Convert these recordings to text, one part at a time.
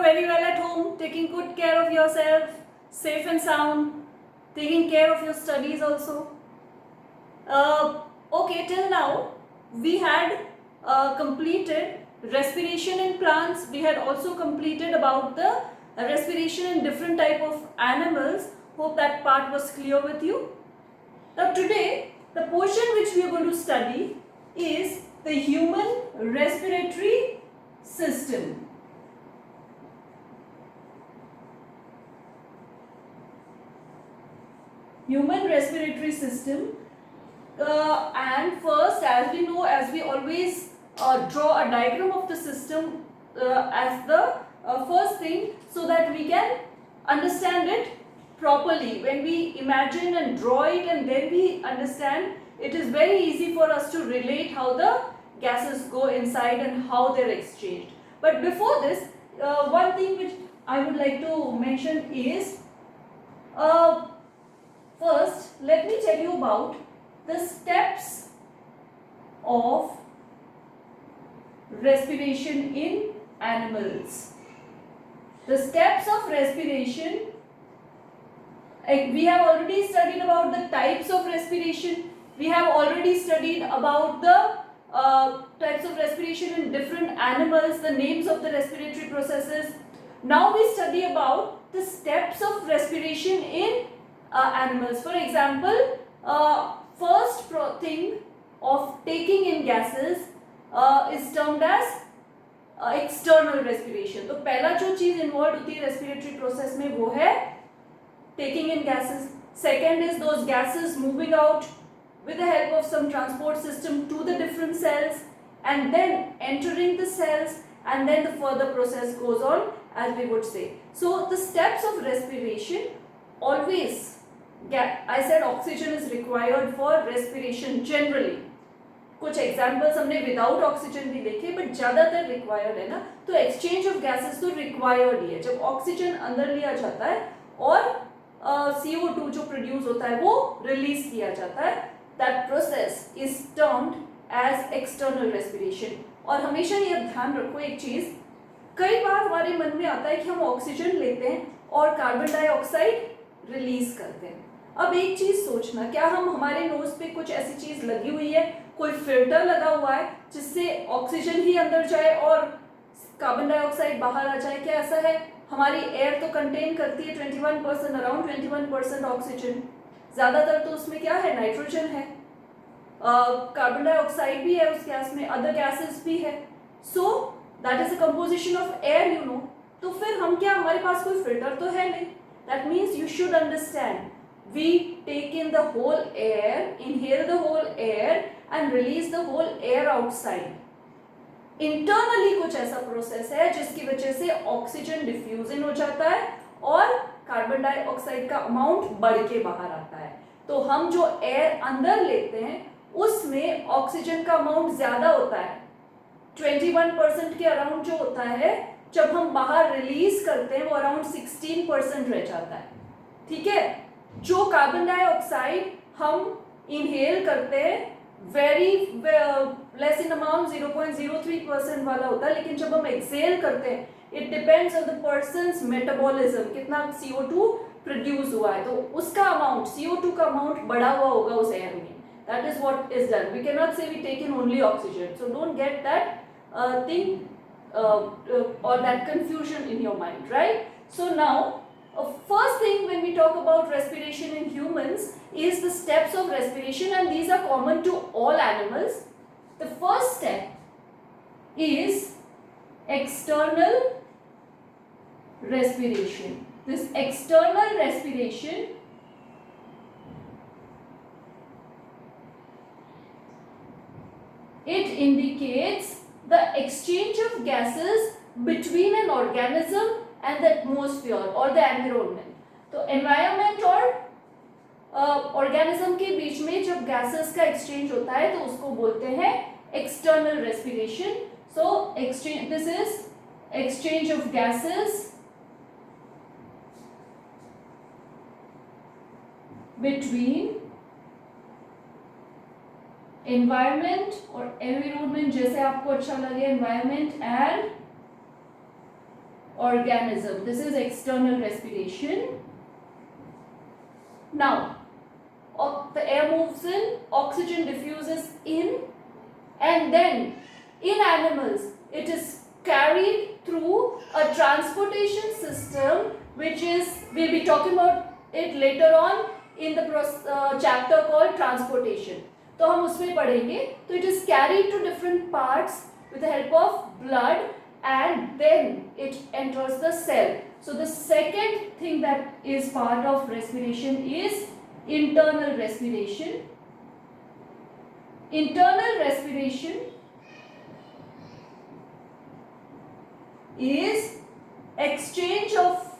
very well at home, taking good care of yourself, safe and sound, taking care of your studies also. Okay, till now we had completed respiration in plants. We had also completed about the respiration in different type of animals. Hope that part was clear with you. Now today the portion which we are going to study is the human respiratory system. Human respiratory system. And first, as we know, as we always draw a diagram of the system as the first thing, so that we can understand it properly. When we imagine and draw it and then we understand, it is very easy for us to relate how the gases go inside and how they are exchanged. But before this, one thing which I would like to mention is, first let me tell you about the steps of respiration in animals. The steps of respiration, we have already studied about the types of respiration. We have already studied about the types of respiration in different animals, the names of the respiratory processes. Now we study about the steps of respiration in animals. For example, first thing of taking in gases is termed as external respiration. तो पहला जो चीज involve होती है respiratory process में वो है taking in gases. Second is those gases moving out with the help of some transport system to the different cells and then entering the cells, and then the further process goes on, as we would say. So the steps of respiration, always I said oxygen is required for respiration generally. कुछ examples हमने without oxygen भी देखे, but ज्यादातर required है ना. तो exchange of gases तो required ही है. जब ऑक्सीजन अंदर लिया जाता है और CO2 जो प्रोड्यूस होता है वो रिलीज किया जाता है, that process is termed as external respiration. और हमेशा ये ध्यान रखो एक चीज, कई बार हमारे मन में आता है कि हम ऑक्सीजन लेते हैं और कार्बन डाइऑक्साइड रिलीज करते हैं. अब एक चीज सोचना, क्या हम हमारे नोज पे कुछ ऐसी चीज लगी हुई है, कोई फिल्टर लगा हुआ है जिससे ऑक्सीजन ही अंदर जाए और कार्बन डाइऑक्साइड बाहर आ जाए? क्या ऐसा है? हमारी एयर तो कंटेन करती है 21%, अराउंड 21% ऑक्सीजन. ज्यादातर तो उसमें क्या है, नाइट्रोजन है, कार्बन डाइऑक्साइड भी है उस गैस में, अदर गैसेस भी है. So that is a composition of air, you know. तो फिर हम क्या, हमारे पास कोई फिल्टर तो है नहीं. That means you should understand, we take in the whole air, inhale the whole air and release the whole air outside. Internally कुछ ऐसा प्रोसेस है जिसकी वजह से ऑक्सीजन डिफ्यूजन हो जाता है और कार्बन डाइऑक्साइड का अमाउंट बढ़ के बाहर आता है. तो हम जो एयर अंदर लेते हैं उसमें ऑक्सीजन का अमाउंट ज्यादा होता है, 21% के अराउंड जो होता है. जब हम बाहर रिलीज करते हैं वो अराउंड 16% रह जाता है. ठीक है. जो कार्बन डाइऑक्साइड हम इनहेल करते हैं वेरी लेस इन अमाउंट, 0.03% वाला होता है, लेकिन जब हम एक्सेल करते हैं, it depends on the persons metabolism, कितना CO2 प्रोड्यूस हुआ है, तो उसका अमाउंट, CO2 का अमाउंट बढ़ा हुआ होगा उस एयर में. That is what is done. We can not say we take in only oxygen. So don't get that thing or that confusion in your mind, right? So now first thing when we talk about respiration in humans is the steps of respiration, and these are common to all animals. The first step is external respiration. This external respiration it indicates the exchange of gases between an organism and the atmosphere or the environment. तो environment और organism के बीच में जब gases का exchange होता है तो उसको बोलते हैं external respiration. So exchange, this is exchange of gases between environment और environment, जैसे आपको अच्छा लगे, environment and organism. This is external respiration. Now, the air moves in, oxygen diffuses in, and then in animals it is carried through a transportation system, which is, we'll be talking about it later on in the chapter called transportation. तो हम उसमें पढ़ेंगे. तो it is carried to different parts with the help of blood, and then it enters the cell. So the second thing that is part of respiration is internal respiration. Internal respiration is exchange of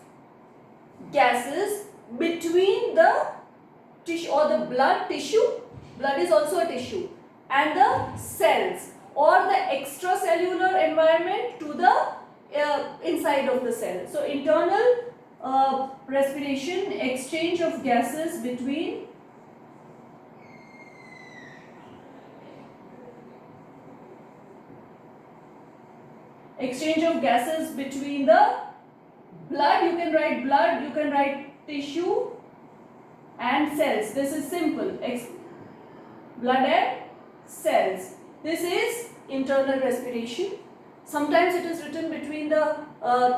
gases between the tissue or the blood tissue, blood is also a tissue, and the cells or the extracellular environment to the inside of the cell. So internal respiration, exchange of gases between the blood, you can write blood, you can write tissue and cells. This is simple. Blood and cells. This is internal respiration. Sometimes it is written between the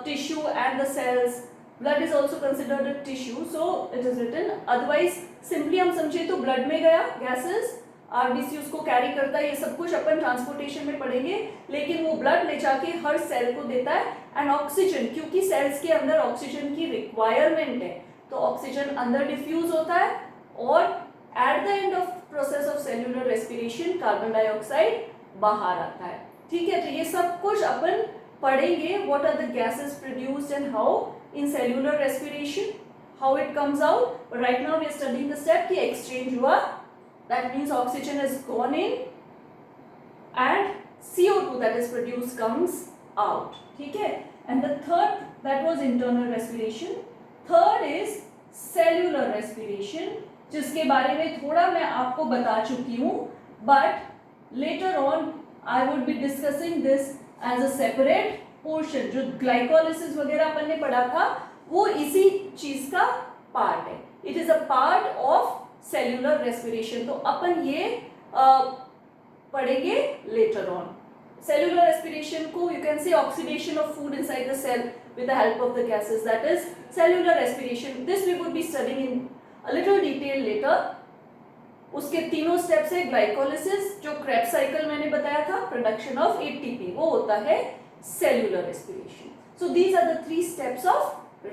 tissue and the cells. Blood is also considered a tissue, so it is written. Otherwise, simply हम समझे तो blood में गया gases, RBC उसको carry करता है. ये सब कुछ अपन ट्रांसपोर्टेशन में पढ़ेंगे, लेकिन वो ब्लड ले जाके हर सेल को देता है. एंड ऑक्सीजन, क्योंकि सेल्स के अंदर ऑक्सीजन की रिक्वायरमेंट है, तो ऑक्सीजन अंदर डिफ्यूज होता है, और at the end of process of cellular respiration carbon dioxide बाहर आता है. ठीक है, तो ये सब कुछ अपन पढ़ेंगे. What are the gases produced and how in cellular respiration, how it comes out. But right now we are studying the step कि एक्सचेंज हुआ. That means oxygen has gone in and CO2 that is produced comes out. ठीक है. And the third, that was internal respiration. Third is cellular respiration, जिसके बारे में थोड़ा मैं आपको बता चुकी हूँ. But later on I would be discussing this as a separate portion. जो glycolysis वगैरह अपन ने पढ़ा था, वो इसी चीज का पार्ट है. It is a part of cellular respiration. तो अपन ये पढ़ेंगे लेटर ऑन. सेल्यूलर रेस्पिरेशन को you can say oxidation of food inside the cell with the help of the gases, that is cellular respiration. This we would be studying in a little detail later. उसके तीनों steps है. Glycolysis, जो Krebs cycle मैंने बताया था, production of ATP, वो होता है cellular respiration. So these are the 3 steps of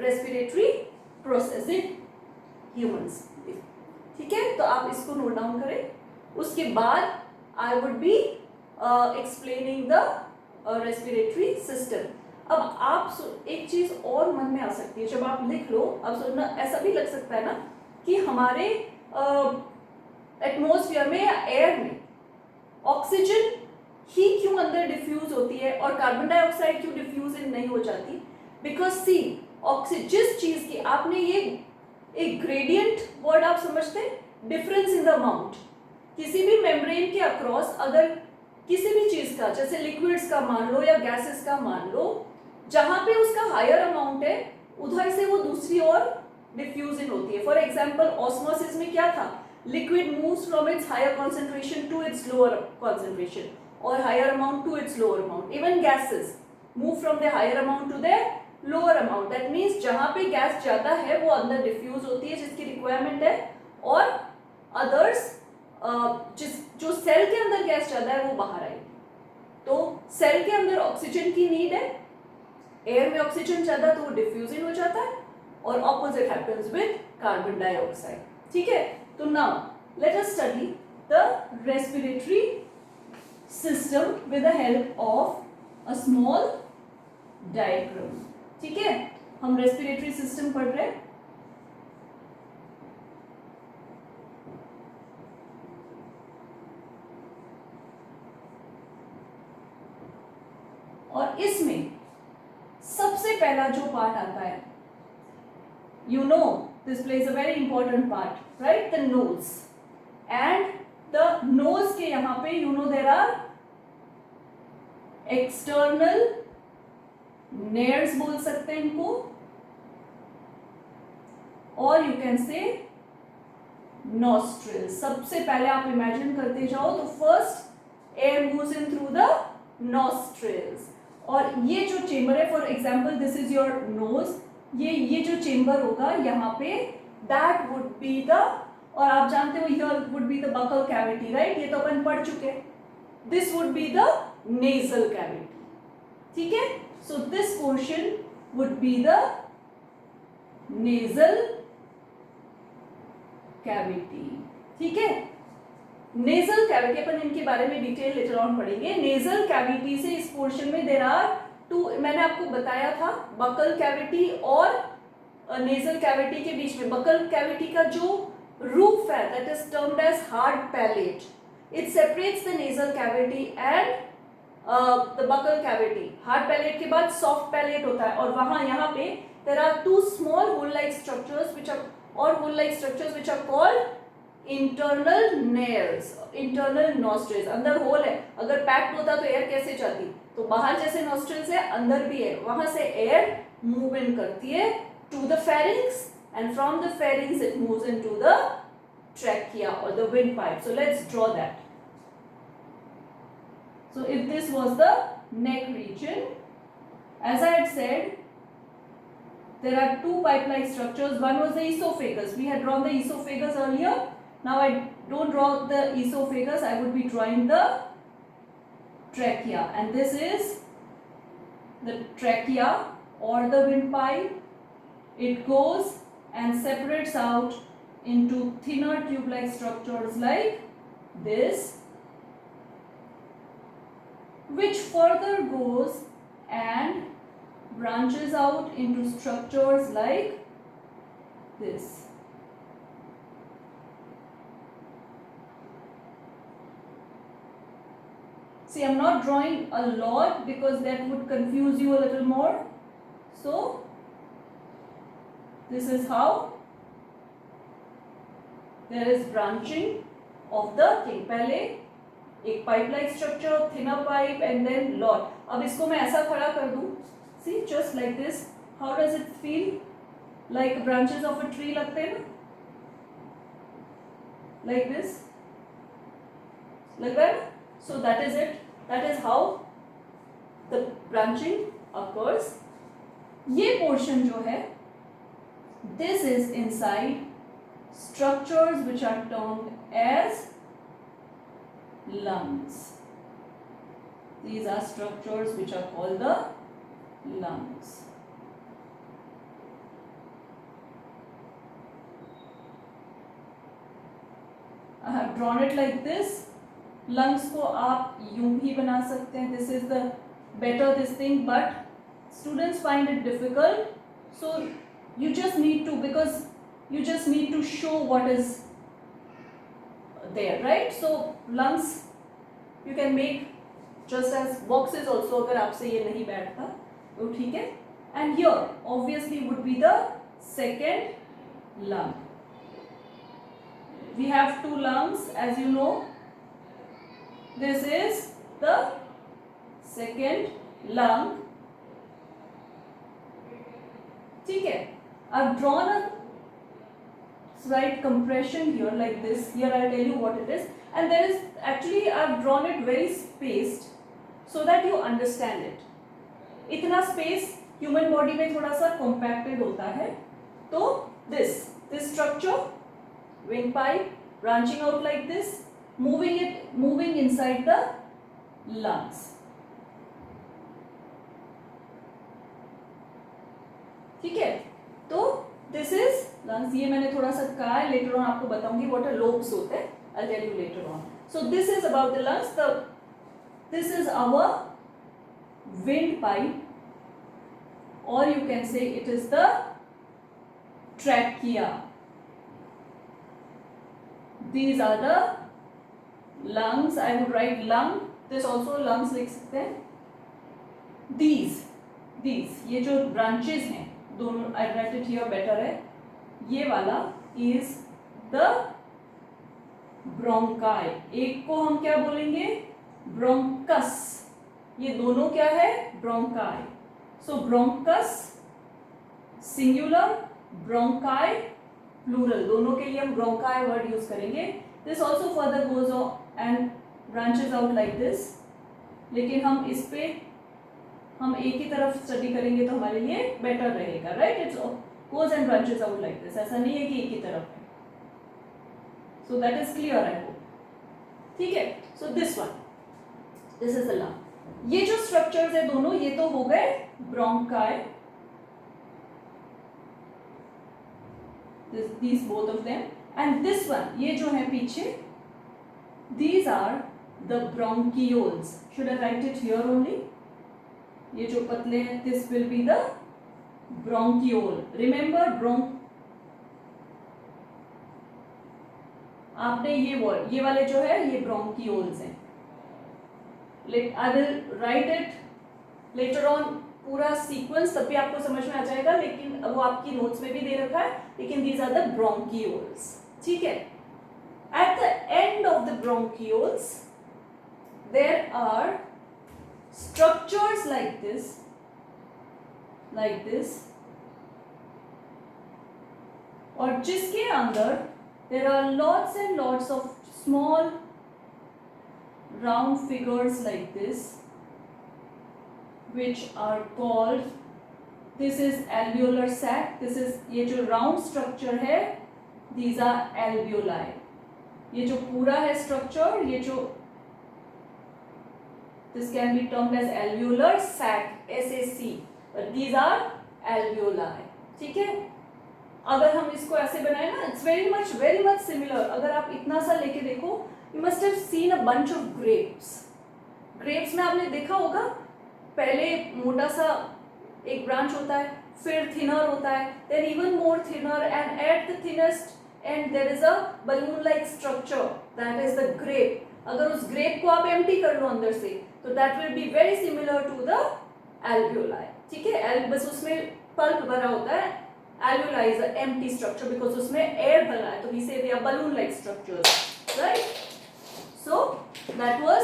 respiratory process in humans. ठीक है, तो आप इसको नोट डाउन करें. उसके बाद I would be explaining the respiratory system. अब आप एक चीज और मन में आ सकती है, जब आप लिख लो, अब सुनना, ऐसा भी लग सकता है ना कि हमारे एटमॉस्फेयर में या एयर में ऑक्सीजन ही क्यों अंदर डिफ्यूज होती है और कार्बन डाइऑक्साइड क्यों डिफ्यूज नहीं हो जाती. बिकॉज सी ऑक्सीजन, जिस चीज की आपने ये एक ग्रेडियंट वर्ड आप समझते हैं, डिफरेंस इन द अमाउंट. किसी भी मेम्ब्रेन के अक्रॉस अगर किसी भी चीज का, जैसे लिक्विड्स का मान लो या गैसेस का मान लो, जहां पे उसका हायर अमाउंट है, उधर से वो दूसरी ओर डिफ्यूज इन होती है. फॉर एग्जांपल ऑस्मोसिस में क्या था, liquid moves from its higher concentration to its lower concentration, और higher amount to its lower amount. Even gases move from the higher amount to the lower amount. That means जहां पे gas ज्यादा है वो अंदर डिफ्यूज होती है जिसकी रिक्वायरमेंट है, और अदर्स जो सेल के अंदर गैस ज्यादा है वो बाहर आएगी. तो सेल के अंदर ऑक्सीजन की नीड है, एयर में ऑक्सीजन ज्यादा तो वो डिफ्यूजिंग हो जाता है, और opposite happens with carbon dioxide. ठीक है, तो now let us study the respiratory system with the help of a small diagram. ठीक है, हम रेस्पिरेटरी सिस्टम पढ़ रहे हैं. और इसमें सबसे पहला जो पार्ट आता है, you know this plays a very important part, right, the nose. And the nose के यहां पे you know there are external nares बोल सकते हैं इनको, और यू कैन से nostrils. सबसे पहले आप इमेजिन करते जाओ तो first air moves in through the nostrils. और ये जो चेम्बर है, for example this is your nose, ये जो चेम्बर होगा यहाँ पे, दैट वुड बी द, और आप जानते हो here would be the buccal cavity, right, ये तो अपन पढ़ चुके हैं. This would be the nasal cavity. ठीक है, so this portion would be the nasal cavity. ठीक है, नेजल कैविटी अपन इनके बारे में डिटेल लेटर ऑन पढ़ेंगे. नेजल कैविटी से इस पोर्शन में देयर आर टू, मैंने आपको बताया था बकल कैविटी और नेजल कैविटी के बीच में बकल कैविटी का जो रूफ है that is termed as hard palate. It separates the nasal cavity and the buccal cavity. Hard palate के बाद सॉफ्ट पैलेट होता है, और वहां यहाँ पे there are two small hole like structures which are, और hole like structures which are called internal nares, internal nostrils. अंदर होल है, अगर पैक्ड होता तो एयर कैसे जाती, तो बाहर जैसे nostrils है अंदर भी है, वहां से एयर मूव इन करती है to the pharynx, and from the pharynx it moves into the trachea or the windpipe. So let's draw that. So if this was the neck region, as I had said, there are two pipe-like structures. One was the esophagus. We had drawn the esophagus earlier. Now I don't draw the esophagus, I would be drawing the trachea, and this is the trachea or the windpipe. It goes and separates out into thinner tube-like structures like this, which further goes and branches out into structures like this. See, I'm not drawing a lot because that would confuse you a little more. So, this is how there is branching of the thing. पहले एक pipe like structure, thinner pipe and then lot. अब इसको मैं ऐसा खड़ा कर दूँ. See, just like this. How does it feel? Like branches of a tree लगते हैं ना? Like this. लग रहा है ना? So that is it. That is how the branching occurs. ये portion जो है, this is inside structures which are termed as lungs. These are structures which are called the lungs. I have drawn it like this. Lungs को आप यूं ही बना सकते हैं. This is the better this thing, but students find it difficult, so you just need to, because you just need to show what is there, right. So lungs you can make just as boxes also, अगर आपसे ये नहीं बैठता तो ठीक है. And here obviously would be the second lung. We have two lungs as you no. This is the second lung. ठीक है, I've drawn a slight compression here like this. Here I'll tell you what it is, and there is actually I've drawn it very spaced so that you understand it. इतना space human body में थोड़ा सा compacted होता है. तो this structure, windpipe, branching out like this, moving inside the lungs. ठीक है, तो this is lungs. ये मैंने थोड़ा सा कहा है, later on आपको बताऊंगी what are lobes होते हैं. I'll tell you later on. So this is about the lungs. This is our windpipe, or you can say it is the trachea. These are the lungs. I would write lung. This also lungs लिख सकते हैं. These ये जो branches हैं दोनों, I write it here better है. ये वाला is the bronchi. एक को हम क्या बोलेंगे? Bronchus. ये दोनों क्या है? Bronchi. So bronchus singular, bronchi plural, दोनों के लिए हम bronchi word use करेंगे. This also further goes on and branches out like this. लेकिन हम इस पे हम एक ही तरफ स्टडी करेंगे तो हमारे लिए बेटर रहेगा, right? It's goes and branches out like this. ऐसा नहीं है कि एक ही तरफ है. So that is clear, I hope. ठीक है. So this one, this is the lung. ये जो स्ट्रक्चर्स है दोनों, ये तो हो गए bronchi, these both of them, and this one, ये जो है पीछे, these are the bronchioles. Should I write it here only? ये जो पतले हैं, this will be the bronchiole. Remember आपने ये वर्ड, ये वाले जो है ये bronchioles हैं. I will write it later on पूरा सीक्वेंस, तब भी आपको समझ में आ जाएगा, लेकिन वो आपकी नोट्स में भी दे रखा है. लेकिन these are the bronchioles. ठीक है. At the end of the bronchioles there are structures like this, और जिसके अंदर there are lots and lots of small round figures like this, which are called, this is alveolar sac. This is, ये जो round structure है, these are alveoli. ये जो पूरा है structure, ये जो, this can be termed as alveolar sac, SAC, but these are alveoli. ठीक है. अगर हम इसको ऐसे बनाए ना, it's very much similar. अगर आप इतना सा लेके देखो, you must have seen a bunch of grapes. grapes में आपने देखा होगा, पहले मोटा सा एक ब्रांच होता है, फिर थिनर होता है, then even more thinner, and at the thinnest end there is a balloon like structure, that is the grape. अगर उस grape को आप empty कर लो अंदर से, तो that will be very similar to the alveoli. ठीक है. बस उसमें pulp भरा होता है. Alveoli is an empty structure because उसमें air भरा है, तो we say they are balloon like structures, right? So that was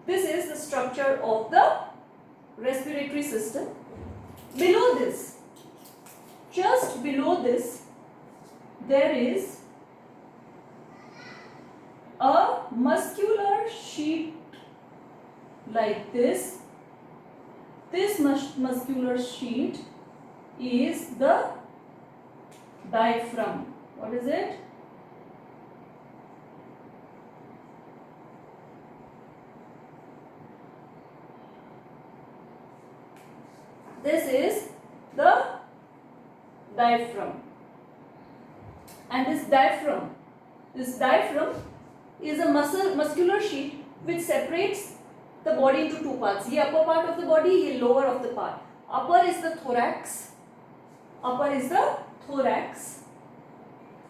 this is the structure of the respiratory system. Below this, just below this, there is a muscular sheet like this. This muscular sheet is the diaphragm. What is it? This is the diaphragm. And this diaphragm is a muscular sheet which separates the body into two parts. ये upper part of the body, ये lower of the part. Upper is the thorax.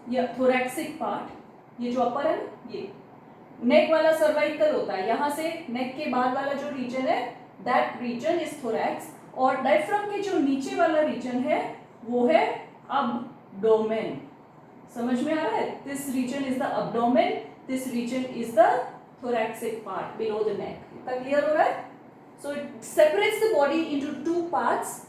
ये thoracic part. ये जो upper है ना, ये neck वाला cervical होता है. यहाँ से neck के बाद वाला जो region है, that region is thorax. और diaphragm के जो नीचे वाला region है, वो है abdomen. समझ में आ रहा है? This region is the abdomen. This region is the thoracic part below the neck. इतना clear हो रहा है? So it separates the body into two parts,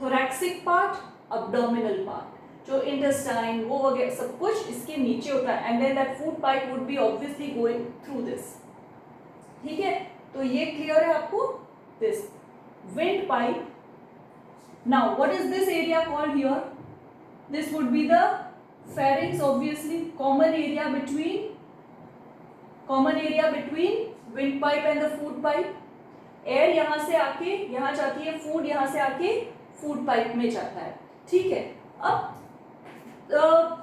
thoracic part, abdominal part. जो intestine वो वगैरह सब कुछ इसके नीचे होता है, and then that food pipe would be obviously going through this. ठीक है? तो ये clear है आपको? This windpipe. Now what is this area called here? This would be the pharynx, obviously, common area between windpipe and the food pipe. Air यहाँ से आके यहाँ जाती है, फूड यहाँ से आके फूड पाइप में जाता है. ठीक है. अब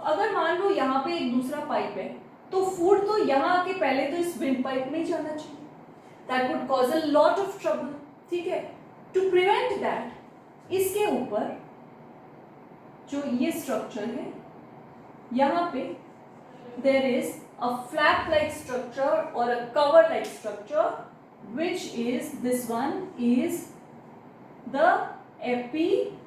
अगर मान लो यहाँ पे एक दूसरा पाइप है, तो फूड तो यहाँ आके पहले तो इस विंड पाइप में ही जाना चाहिए. That would cause a lot of trouble. ठीक है. टू प्रिवेंट दैट, इसके ऊपर जो ये स्ट्रक्चर है, यहाँ पे there is a flap like structure और a cover like structure, which is this one is the epiglottis.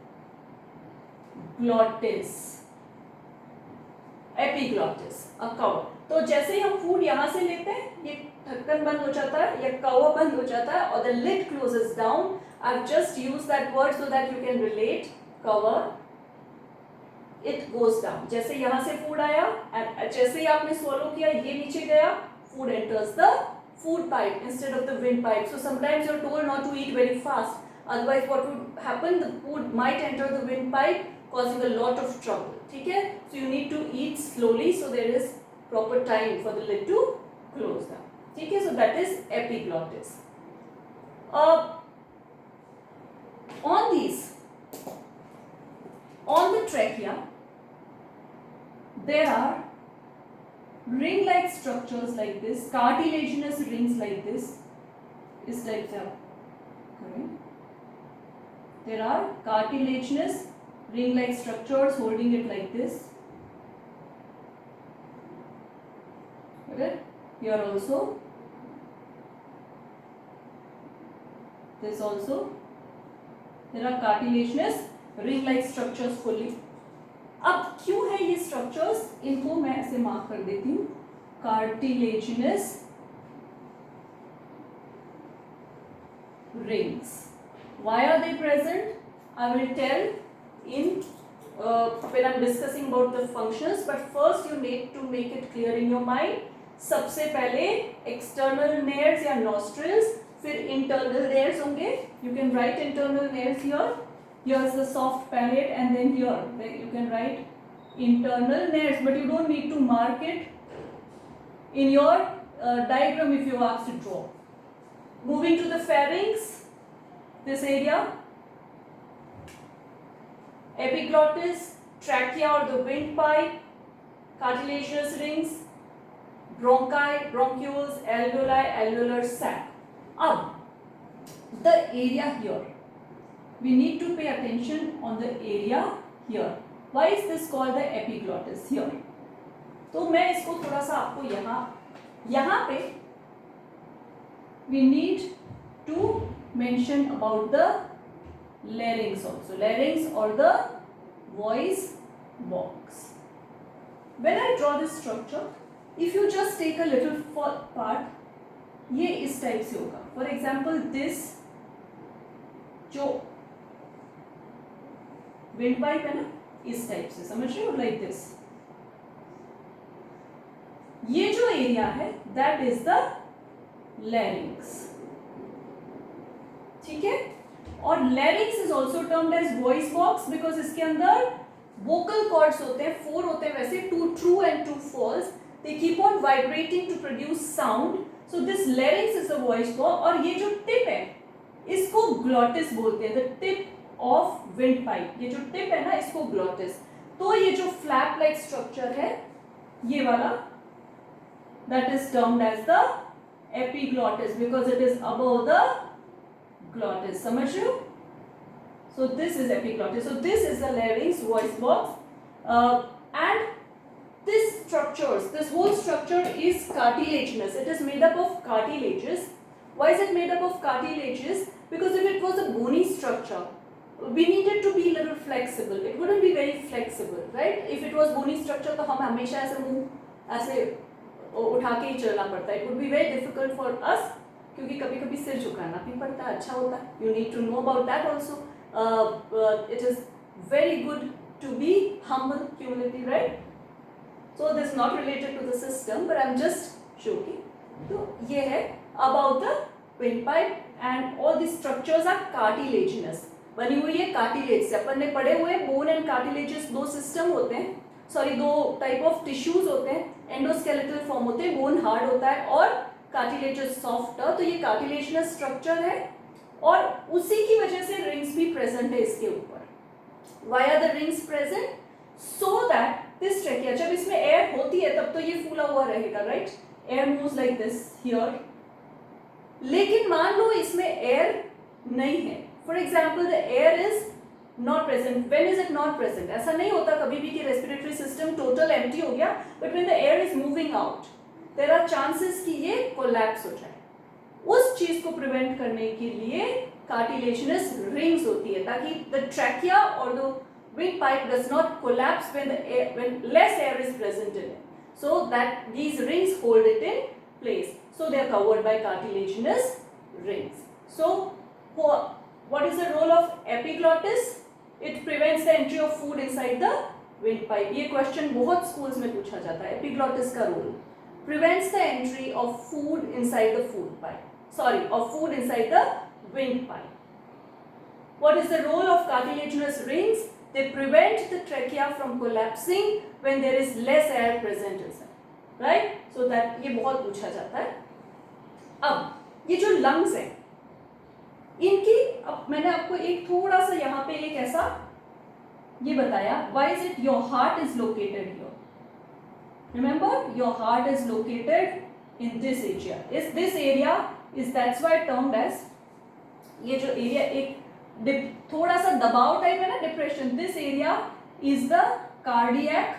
Epiglottis, a cover. तो जैसे ही हम फूड यहाँ से लेते हैं, ये ढक्कन बंद हो जाता है या कवर बंद हो जाता है, और the lid closes down. I have just used that word so that you can relate. Cover, it goes down. जैसे यहाँ से फूड आया एंड जैसे ही आपने swallow किया, ये नीचे गया, food enters the food pipe instead of the windpipe. So sometimes you're told not to eat very fast. Otherwise, what would happen? The food might enter the windpipe, causing a lot of trouble. ठीक है? So you need to eat slowly, so there is proper time for the lid to close down. ठीक है? So that is epiglottis. On these, on the trachea, there are ring-like structures like this, cartilaginous rings like this. इस type से आप करें. There are cartilaginous ring-like structures holding it like this. Okay. Here also. This also. There are cartilaginous ring-like structures fully. अब क्यों है ये structures, इनको मैं ऐसे मार्क कर देती हूँ. Cartilaginous rings. Why are they present? I will tell in when I'm discussing about the functions, but first you need to make it clear in your mind. सबसे पहले external nares या nostrils, फिर internal nares होंगे. You can write internal nares here. Here's the soft palate, and then here you can write internal nares, but you don't need to mark it in your diagram if you ask to draw. Moving to the pharynx, this area, epiglottis, trachea or the windpipe, cartilaginous rings, bronchi, bronchioles, alveoli, alveolar sac. The area here, we need to pay attention on the area here. Why is this called the epiglottis here? तो मैं इसको थोड़ा सा आपको यहाँ पे we need to mention about the larynx also. Larynx or the voice box. When I draw this structure, if you just take a little part, ये इस टाइप से होगा. For example, this जो windpipe है ना, इस टाइप से, समझ रहे हो, like this. ये जो एरिया है, that is the larynx. ठीक है? और larynx is also termed as voice box because इसके अंदर vocal cords होते हैं, 4 होते हैं वैसे, 2 true and 2 false. They keep on vibrating to produce sound. So this larynx is a voice box. और ये जो tip है, इसको glottis बोलते हैं. The tip of windpipe. ये जो tip है ना, इसको glottis. तो ये जो flap like structure है, ये वाला, that is termed as the epiglottis because it is above the glottis. समझ रहे हो? So this is epiglottis. So this is the larynx voice box, and this whole structure is cartilaginous. It is made up of cartilages. Why is it made up of cartilages? Because if it was a bony structure, we needed to be a little flexible. It wouldn't be very flexible, right? If it was bony structure, तो हम हमेशा ऐसे मुंह ऐसे उठा के ही चलना पड़ता है. It would be very difficult for us क्योंकि कभी-कभी सिर झुकाना भी पड़ता है. अच्छा होता है. You need to know about that also. It is very good to be humble, humility, right? So this is not related to the system, but I'm just joking. तो ये है about the windpipe, and all these structures are cartilaginous. बनी हुई है cartilage से. अपन ने पढ़े हुए bone and cartilages दो system होते हैं. सॉरी, 2 टाइप ऑफ टिश्यूज होते हैं. एंडोस्केलेटल फॉर्म होते हैं, बोन हार्ड होता है और कार्टिलेजस सॉफ्ट. तो ये कार्टिलेजिनस स्ट्रक्चर है और उसी की वजह से रिंग्स भी प्रेजेंट है इसके ऊपर. Why are the rings present? So that this trachea, जब इसमें एयर होती है तब तो ये फूला हुआ रहेगा, right? Air moves like this here. लेकिन मान लो इसमें एयर नहीं है. For example, the air is not present. When is it not present? ऐसा नहीं होता कभी भी कि respiratory system total empty हो गया, but when the air is moving out, there are chances कि ये collapse हो जाए. उस चीज को prevent करने के लिए cartilaginous rings होती है ताकि the trachea or the windpipe does not collapse when less air is present in it, so that these rings hold it in place. So they are covered by cartilaginous rings. So what is the role of epiglottis? It prevents the entry of food inside the windpipe. ये question बहुत schools में पूछा जाता है. Epiglottis का role prevents the entry of food inside the food inside the windpipe. What is the role of cartilaginous rings? They prevent the trachea from collapsing when there is less air present inside, right? So that ये बहुत पूछा जाता है. अब ये जो lungs है, इनकी, अब मैंने आपको एक थोड़ा सा यहाँ पे एक ऐसा ये बताया. Why is it your heart is located here? Remember, your heart is located in this area. This area is that's why termed as, ये जो एरिया एक थोड़ा सा दबाव टाइप है ना, depression. This area is the cardiac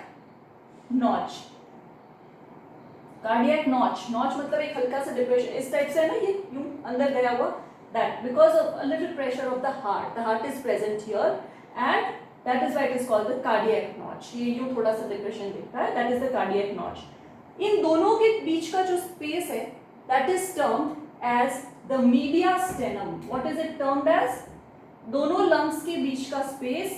notch. Cardiac notch मतलब एक हल्का सा डिप्रेशन इस टाइप से है ना, ये यूं अंदर गया हुआ. That because of a little pressure of the heart is present here and that is why it is called the cardiac notch. ये यूं थोड़ा सा डिप्रेशन दिखता है, that is the cardiac notch. इन दोनों के बीच का जो स्पेस है, that is termed as the mediastinum. What is it termed as? दोनों lungs के बीच का space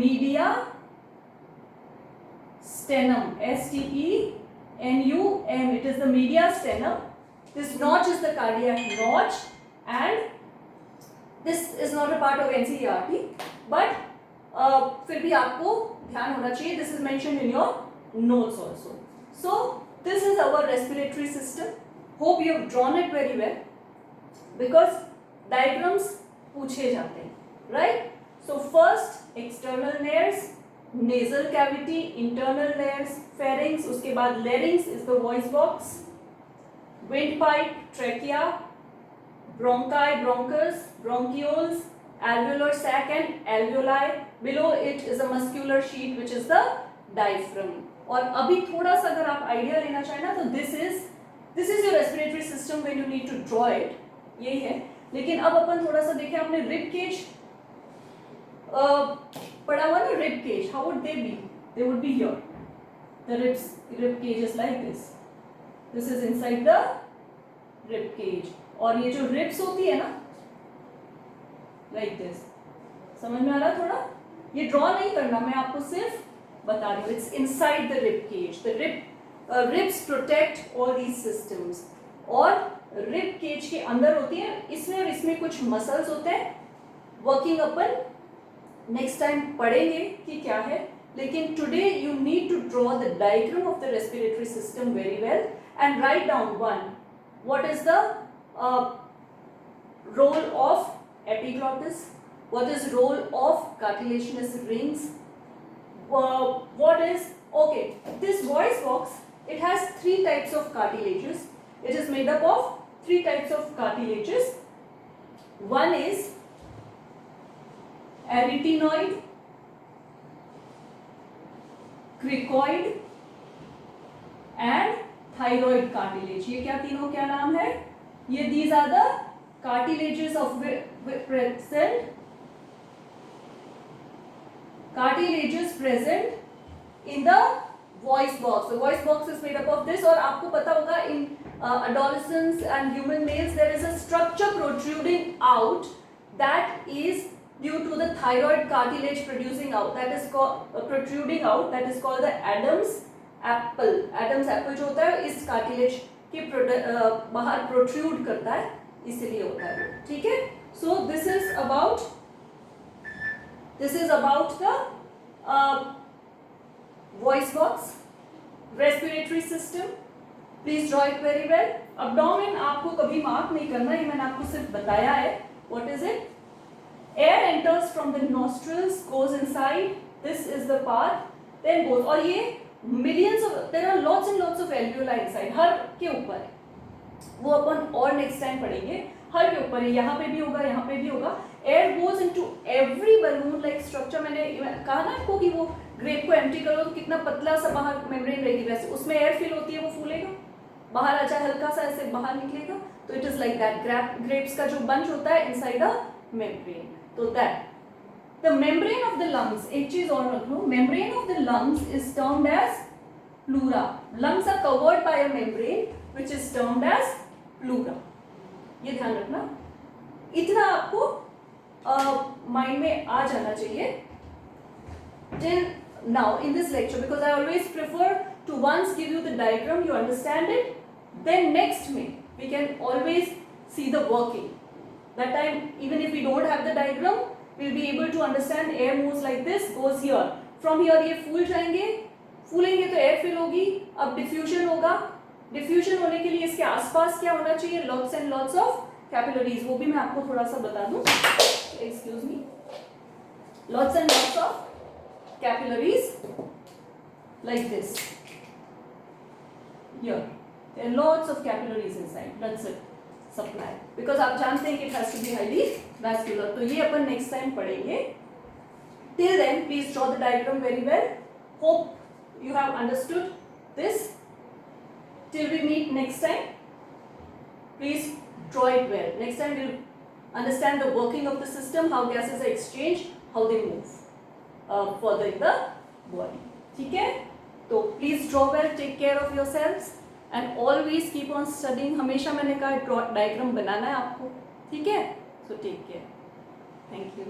mediastinum, S-T-E-N-U-M. It is the mediastinum. This notch is the cardiac notch, and this is not a part of NCERT, but फिर भी आपको ध्यान होना चाहिए. This is mentioned in your notes also. So this is our respiratory system. Hope you have drawn it very well, because diagrams पूछे जाते हैं, right? So first external layers, nasal cavity, internal layers, pharynx, उसके बाद larynx is the voice box, windpipe, trachea, bronchi, bronchus, bronchioles, alveolar sac and alveoli. Below it is a muscular sheet which is the diaphragm. और अभी थोड़ा सा अगर आप idea लेना चाहें ना, तो this is your respiratory system when you need to draw it. यही है. लेकिन अब अपन थोड़ा सा देखें, आपने rib cage पढ़ा हुआ ना, rib cage. How would they be? They would be here. The rib cage is like this. This is inside the rib cage. और ये जो ribs होती है ना, like this. समझ में आ रहा थोड़ा? ये ड्रॉ नहीं करना, मैं आपको सिर्फ बता रही हूँ. It's inside the rib cage. The ribs protect all these systems. और रिब केज के अंदर होती है, इसमें और इसमें कुछ मसल्स होते हैं. वर्किंग अपन नेक्स्ट टाइम पढ़ेंगे कि क्या है, लेकिन today you need to draw the diagram of the respiratory system very well and write down one. What is the role of epiglottis? What is role of cartilaginous rings? What is, okay, this voice box, it has 3 types of cartilages. It is made up of 3 types of cartilages. One is arytenoid, cricoid and thyroid cartilage. ये क्या तीनों क्या नाम है? ये these are the cartilages of cartilages present in the voice box. The voice box is made up of this. और आपको पता होगा in adolescents and human males there is a structure protruding out that is due to the thyroid cartilage producing out, that is called protruding out, that is called the Adam's apple. Adam's apple जो होता है इस cartilage के बाहर protrude करता है, इसलिए होता है. ठीक है? So this is about the voice box, respiratory system. Please draw it very well. Abdomen आपको कभी मार्क नहीं करना, ये मैंने आपको सिर्फ बताया है. What is it? Air enters from the nostrils, goes inside. This is the part. Then goes. और ये millions of, there are lots and lots of alveoli inside. हर के ऊपर है. वो अपन और नेक्स्ट टाइम पढ़ेंगे. हर के ऊपर है, यहाँ पे भी होगा, यहाँ पे भी होगा. Air goes into every balloon like structure. मैंने कहा ना आपको कि वो ग्रेप को एम्प्टी करो तो कितना पतला सा बाहर मेम्ब्रेन रहेगी, वैसे उसमें एयर फिल होती है, वो फूलेगा, बाहर आ जाए, हल्का सा ऐसे बाहर निकलेगा. तो it is like that. Grapes का जो बंच होता है इनसाइड अ मेम्ब्रेन. तो that The membrane of the lungs, एक चीज और रख लो, membrane of the lungs is termed as pleura. Lungs are covered by a membrane which is termed as pleura. ये ध्यान रखना, इतना आपको माइंड में आ जाना चाहिए till now in this lecture, because I always prefer to once give you the diagram, you understand it, then next we can always see the working. That time even if we don't have the diagram, we'll be able to understand air moves like this, goes here, from here ये फूल जाएंगे, फूलेंगे तो air fill होगी, अब diffusion होगा, diffusion होने के लिए इसके आसपास क्या होना चाहिए, lots and lots of capillaries, वो भी मैं आपको थोड़ा सा बता दूं, excuse me, lots and lots of capillaries like this. Here there are lots of capillaries inside blood supply, because आप जानते हैं कि it has to be highly vascular. तो ये अपन next time पढ़ेंगे. Till then please draw the diagram very well. Hope you have understood this. Till we meet next time, please draw it well. Next time we'll understand the working of the system, how gases are exchanged, how they move further in the body. ठीक है, तो please draw well, take care of yourselves and always keep on studying. हमेशा मैंने कहा diagram बनाना है आपको, ठीक है, so take care. Thank you.